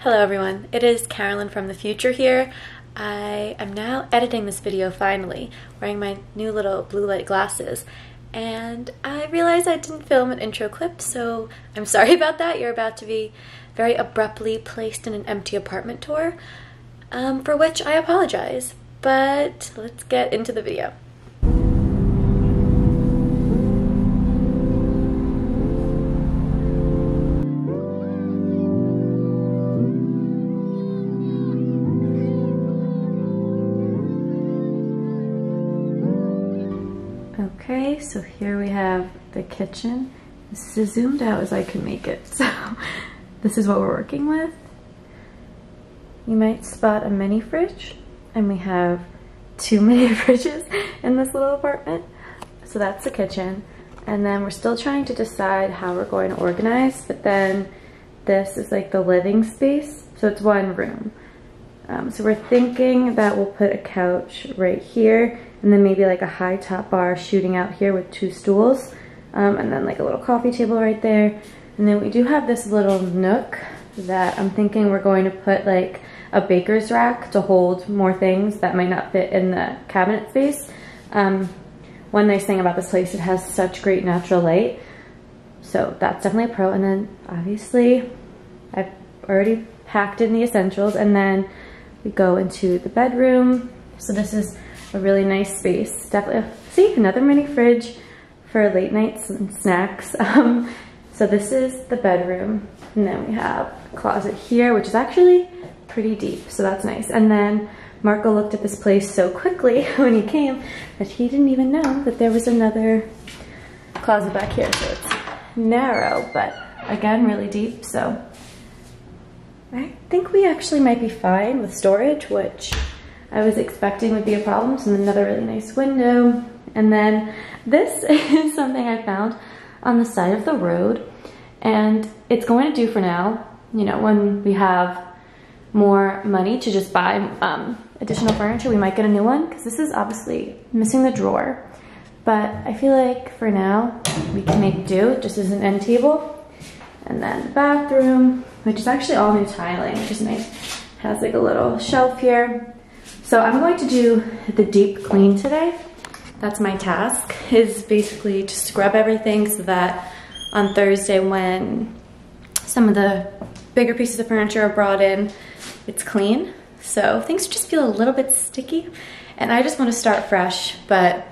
Hello everyone, it is Carolyn from the future here. I am now editing this video finally, wearing my new little blue light glasses, and I realized I didn't film an intro clip, so I'm sorry about that. You're about to be very abruptly placed in an empty apartment tour, for which I apologize, but let's get into the video. Okay, so here we have the kitchen. This is as zoomed out as I can make it, so this is what we're working with. You might spot a mini fridge, and we have 2 mini fridges in this little apartment. So that's the kitchen, and then we're still trying to decide how we're going to organize, but then this is like the living space, so it's one room. So we're thinking that we'll put a couch right here, and then maybe like a high top bar shooting out here with 2 stools, and then like a little coffee table right there. And then we do have this little nook that I'm thinking we're going to put like a baker's rack to hold more things that might not fit in the cabinet space. One nice thing about this place, it has such great natural light, so that's definitely a pro. And then obviously I've already packed in the essentials, and then we go into the bedroom. So this is a really nice space. Definitely, see, another mini fridge for late nights and snacks. So this is the bedroom, and then we have a closet here, which is actually pretty deep, so that's nice. And then Marco looked at this place so quickly when he came that he didn't even know that there was another closet back here. So it's narrow, but again, really deep. So I think we actually might be fine with storage, which I was expecting would be a problem. So another really nice window. And then this is something I found on the side of the road, and it's going to do for now. You know, when we have more money to just buy additional furniture, we might get a new one, because this is obviously missing the drawer. But I feel like for now we can make do just as an end table. And then the bathroom, which is actually all new tiling, which is nice. Has like a little shelf here. So I'm going to do the deep clean today. That's my task, is basically to scrub everything so that on Thursday, when some of the bigger pieces of furniture are brought in, it's clean. So things just feel a little bit sticky, and I just want to start fresh, but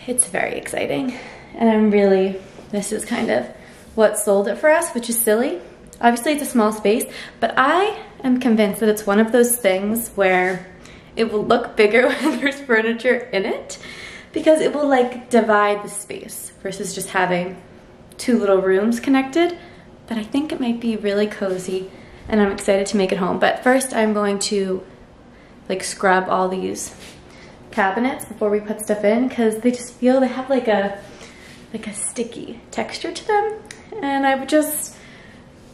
it's very exciting. And I'm really, this is kind of what sold it for us, which is silly. Obviously it's a small space, but I am convinced that it's one of those things where it will look bigger when there's furniture in it, because it will like divide the space versus just having 2 little rooms connected. But I think it might be really cozy, and I'm excited to make it home. But first I'm going to like scrub all these cabinets before we put stuff in, because they just feel, they have like a sticky texture to them, and I would just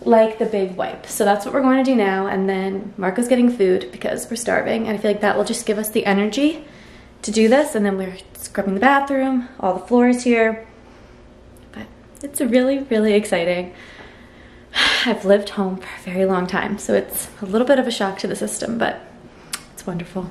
like the big wipe. So that's what we're going to do now, and then Marco's getting food because we're starving, and I feel like that will just give us the energy to do this. And then we're scrubbing the bathroom, all the floors here, but it's really, really exciting. I've lived home for a very long time, so it's a little bit of a shock to the system, but it's wonderful.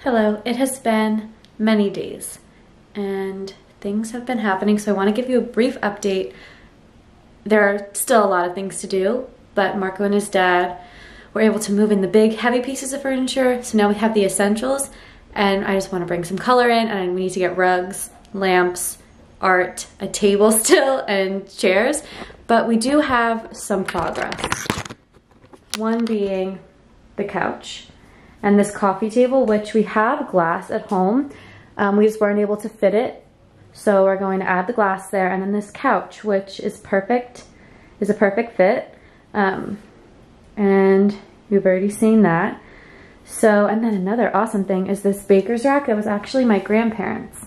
Hello, it has been many days and things have been happening, so I want to give you a brief update. There are still a lot of things to do, but Marco and his dad were able to move in the big heavy pieces of furniture, so now we have the essentials, and I just want to bring some color in, and we need to get rugs, lamps, art, a table still, and chairs, but we do have some progress. One being the couch and this coffee table, which we have glass at home. We just weren't able to fit it, so we're going to add the glass there. And then this couch, which is perfect, is a perfect fit. And we've already seen that. So, and then another awesome thing is this baker's rack that was actually my grandparents'.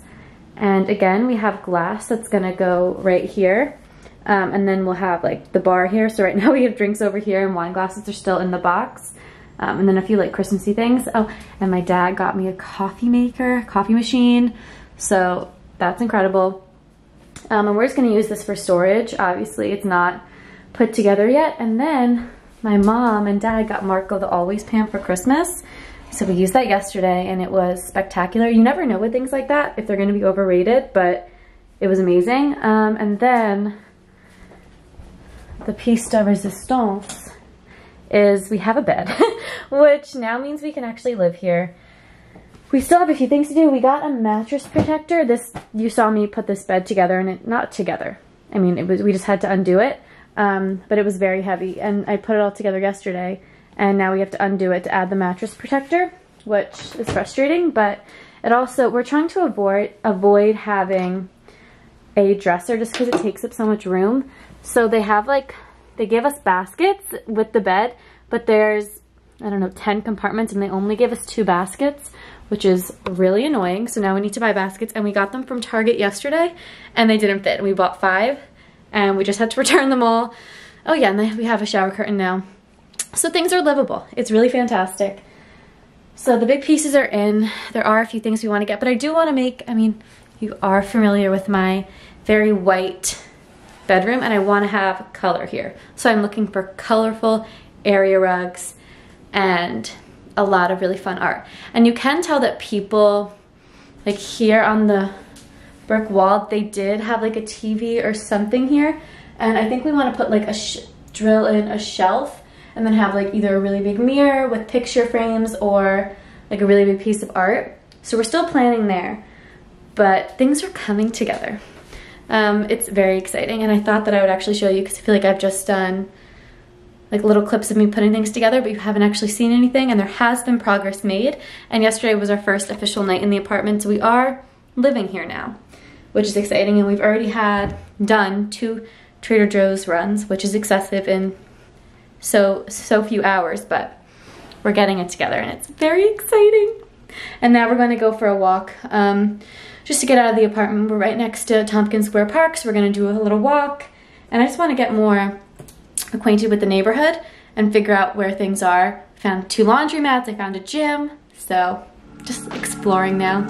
And again, we have glass that's gonna go right here. And then we'll have like the bar here. So right now we have drinks over here and wine glasses are still in the box. And then a few like Christmassy things. Oh, and my dad got me a coffee maker, coffee machine. So that's incredible. And we're just gonna use this for storage. Obviously it's not put together yet. And then my mom and dad got Marco the Always Pan for Christmas. So we used that yesterday and it was spectacular. You never know with things like that if they're gonna be overrated, but it was amazing. And then the piece de resistance is we have a bed, which now means we can actually live here. We still have a few things to do. We got a mattress protector. This, you saw me put this bed together, and it, not together. I mean, it was, we just had to undo it, but it was very heavy, and I put it all together yesterday, and now we have to undo it to add the mattress protector, which is frustrating, but it also, we're trying to avoid having a dresser just because it takes up so much room. So they have like, they gave us baskets with the bed, but there's, I don't know, 10 compartments and they only give us 2 baskets, which is really annoying. So now we need to buy baskets, and we got them from Target yesterday and they didn't fit. And we bought 5 and we just had to return them all. Oh yeah, and then we have a shower curtain now. So things are livable. It's really fantastic. So the big pieces are in. There are a few things we want to get, but I do want to make, I mean, you are familiar with my very white bedroom, and I want to have color here. So I'm looking for colorful area rugs and a lot of really fun art. And you can tell that people, like here on the brick wall, they did have like a TV or something here. And I think we want to put like drill in a shelf and then have like either a really big mirror with picture frames or like a really big piece of art. So we're still planning there, but things are coming together. It's very exciting, and I thought that I would actually show you because I feel like I've just done like little clips of me putting things together, but you haven't actually seen anything, and there has been progress made. And yesterday was our first official night in the apartment, so we are living here now, which is exciting. And we've already had done 2 Trader Joe's runs, which is excessive in so few hours, but we're getting it together and it's very exciting. And now we're going to go for a walk. Just to get out of the apartment. We're right next to Tompkins Square Park, so we're gonna do a little walk. And I just wanna get more acquainted with the neighborhood and figure out where things are. Found 2 laundromats, I found a gym, so just exploring now.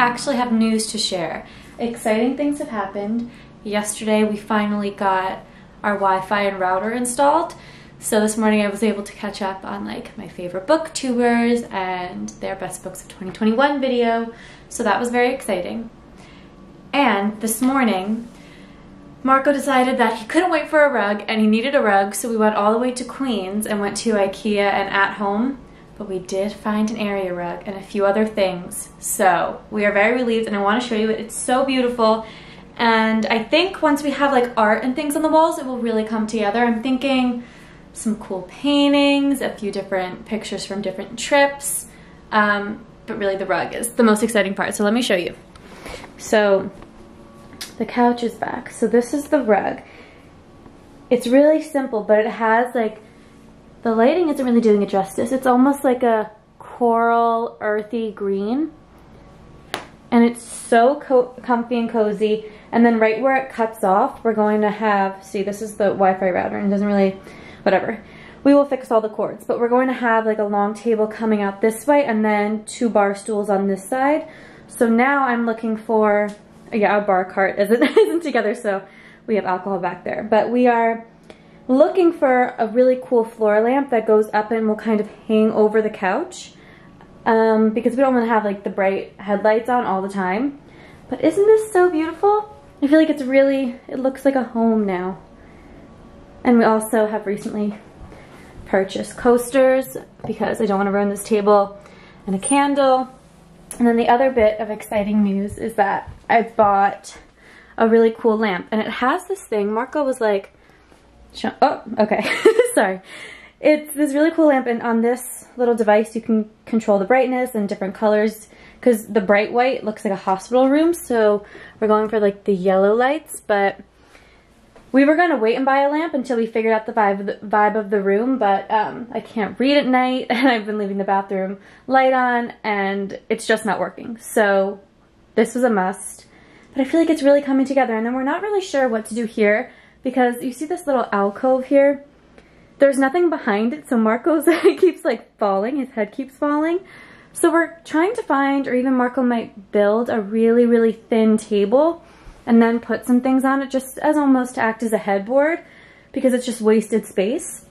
actually have news to share. Exciting things have happened. Yesterday we finally got our Wi-Fi and router installed. So this morning I was able to catch up on like my favorite booktubers and their best books of 2021 video. So that was very exciting. And this morning, Marco decided that he couldn't wait for a rug and he needed a rug, so we went all the way to Queens and went to IKEA and At Home. But we did find an area rug and a few other things. So we are very relieved and I want to show you it. It's so beautiful. And I think once we have like art and things on the walls, it will really come together. I'm thinking some cool paintings, a few different pictures from different trips. But really the rug is the most exciting part. So let me show you. So the couch is back. So this is the rug. It's really simple, but it has like, the lighting isn't really doing it justice. It's almost like a coral, earthy green. And it's so comfy and cozy. And then right where it cuts off, we're going to have, see, this is the Wi-Fi router and it doesn't really, whatever. We will fix all the cords, but we're going to have like a long table coming out this way and then 2 bar stools on this side. So now I'm looking for, yeah, our bar cart isn't together, so we have alcohol back there. But we are looking for a really cool floor lamp that goes up and will kind of hang over the couch because we don't want to have like the bright headlights on all the time. But isn't this so beautiful? I feel like it's really, it looks like a home now. And we also have recently purchased coasters because I don't want to ruin this table, and a candle. And then the other bit of exciting news is that I bought a really cool lamp and it has this thing. Marco was like, oh, okay, sorry. It's this really cool lamp, and on this little device you can control the brightness and different colors because the bright white looks like a hospital room, so we're going for like the yellow lights. But we were gonna wait and buy a lamp until we figured out the vibe of the room, but I can't read at night and I've been leaving the bathroom light on and it's just not working. So this was a must, but I feel like it's really coming together. And then we're not really sure what to do here because you see this little alcove here? There's nothing behind it, so Marco's keeps like falling, his head keeps falling. So we're trying to find, or even Marco might build a really, really thin table and then put some things on it just as almost to act as a headboard because it's just wasted space.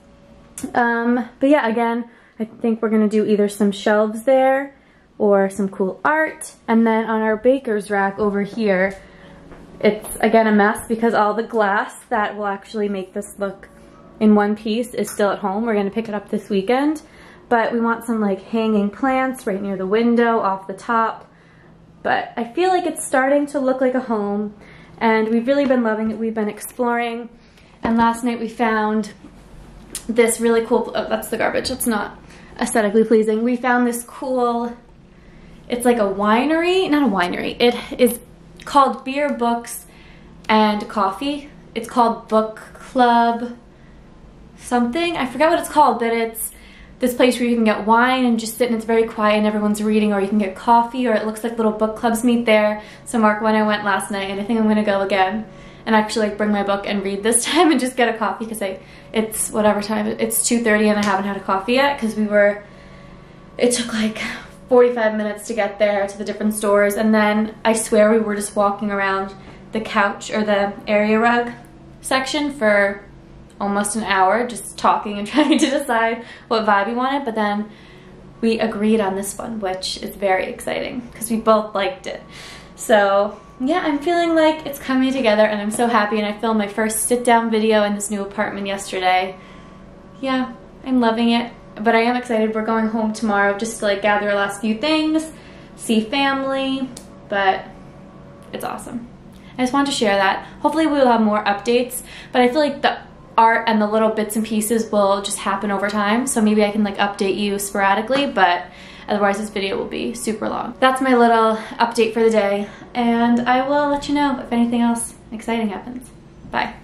But yeah, again, I think we're gonna do either some shelves there or some cool art. And then on our baker's rack over here, it's again a mess because all the glass that will actually make this look in one piece is still at home. We're gonna pick it up this weekend, but we want some like hanging plants right near the window off the top. But I feel like it's starting to look like a home and we've really been loving it. We've been exploring, and last night we found this really cool, oh, that's the garbage, it's not aesthetically pleasing. We found this cool, it's like a winery, not a winery, it is called Beer, Books, and Coffee. It's called Book Club something, I forgot what it's called, but it's this place where you can get wine and just sit and it's very quiet and everyone's reading, or you can get coffee, or it looks like little book clubs meet there. So Marco and I went last night and I think I'm gonna go again and actually like bring my book and read this time and just get a coffee because it's whatever time, it's 2:30 and I haven't had a coffee yet because it took like 45 minutes to get there to the different stores, and then I swear we were just walking around the couch or the area rug section for almost an hour just talking and trying to decide what vibe we wanted, but then we agreed on this one, which is very exciting because we both liked it. So yeah, I'm feeling like it's coming together and I'm so happy, and I filmed my first sit-down video in this new apartment yesterday. Yeah, I'm loving it, but I am excited. We're going home tomorrow just to like gather our last few things, see family, but it's awesome. I just wanted to share that. Hopefully we will have more updates, but I feel like the art and the little bits and pieces will just happen over time, so maybe I can like update you sporadically, but otherwise this video will be super long. That's my little update for the day, and I will let you know if anything else exciting happens. Bye.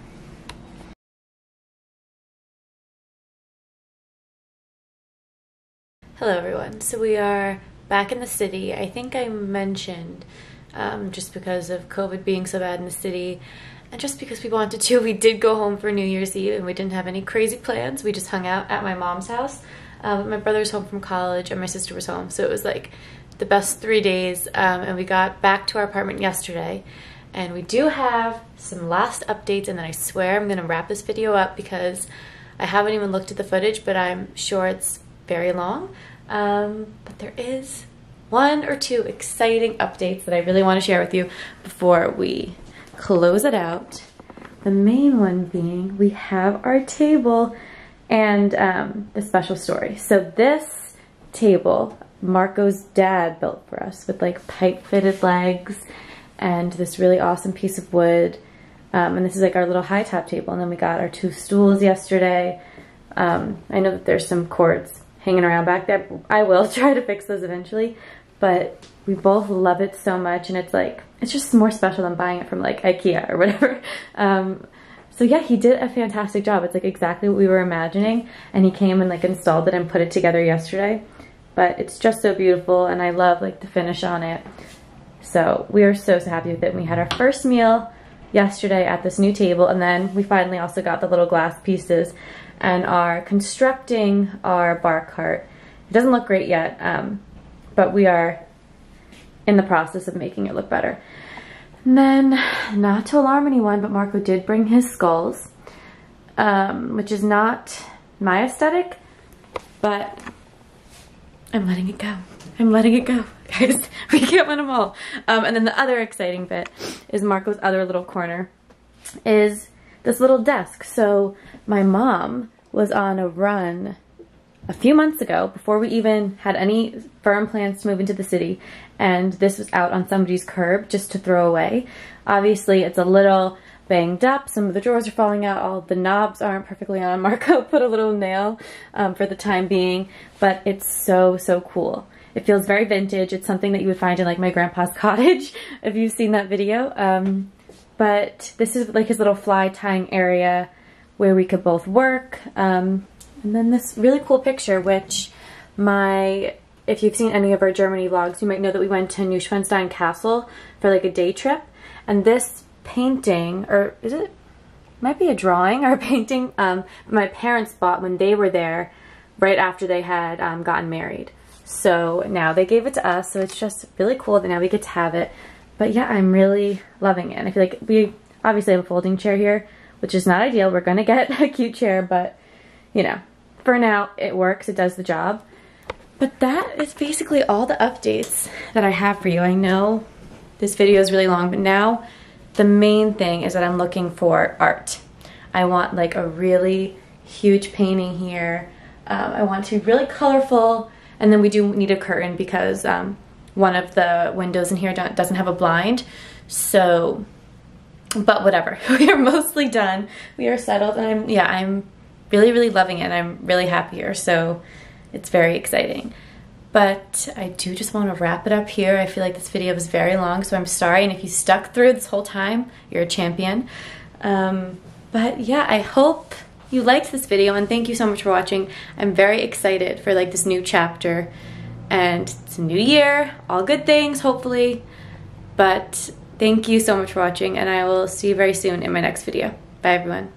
Hello everyone, so we are back in the city. I think I mentioned just because of COVID being so bad in the city, and just because we wanted to, we did go home for New Year's Eve and we didn't have any crazy plans. We just hung out at my mom's house. But my brother's home from college and my sister was home, so it was like the best 3 days, and we got back to our apartment yesterday. And we do have some last updates, and then I swear I'm gonna wrap this video up because I haven't even looked at the footage, but I'm sure it's very long. But there is 1 or 2 exciting updates that I really want to share with you before we close it out. The main one being we have our table and the special story. So this table, Marco's dad built for us with like pipe-fitted legs and this really awesome piece of wood. And this is like our little high top table. And then we got our 2 stools yesterday. I know that there's some cords hanging around back there. I will try to fix those eventually, but we both love it so much, and it's just more special than buying it from like IKEA or whatever. So yeah, he did a fantastic job. It's like exactly what we were imagining, and he came and like installed it and put it together yesterday. But it's just so beautiful, and I love like the finish on it. So we are so happy with it. We had our first meal yesterday at this new table, and then we finally also got the little glass pieces and are constructing our bar cart. It doesn't look great yet, but we are in the process of making it look better. And then, not to alarm anyone, but Marco did bring his skulls, which is not my aesthetic, but I'm letting it go. I'm letting it go, guys. We can't win them all. And then the other exciting bit is Marco's other little corner is this little desk. So my mom was on a run a few months ago before we even had any firm plans to move into the city, and this was out on somebody's curb just to throw away. Obviously it's a little banged up, some of the drawers are falling out, all the knobs aren't perfectly on. Marco put a little nail for the time being, but it's so cool. It feels very vintage. It's something that you would find in like my grandpa's cottage if you've seen that video. But this is like his little fly tying area where we could both work. And then this really cool picture, which if you've seen any of our Germany vlogs, you might know that we went to Neuschwanstein Castle for like a day trip. And this painting, or might be a drawing or a painting, my parents bought when they were there right after they had gotten married. So now they gave it to us, so it's just really cool that now we get to have it. But yeah, I'm really loving it. And I feel like we obviously have a folding chair here, which is not ideal. We're gonna get a cute chair, but you know, for now it works, it does the job. But that is basically all the updates that I have for you. I know this video is really long, but now the main thing is that I'm looking for art. I want like a really huge painting here. I want to be really colorful, and then we do need a curtain because one of the windows in here doesn't have a blind. So, but whatever, we are mostly done. We are settled, and I'm really loving it, and I'm really happy here. So it's very exciting. But I do just want to wrap it up here. I feel like this video was very long, so I'm sorry. And if you stuck through this whole time, you're a champion. But yeah, I hope you liked this video, and thank you so much for watching. I'm very excited for like this new chapter, and it's a new year, all good things, hopefully. But thank you so much for watching, and I will see you very soon in my next video. Bye, everyone.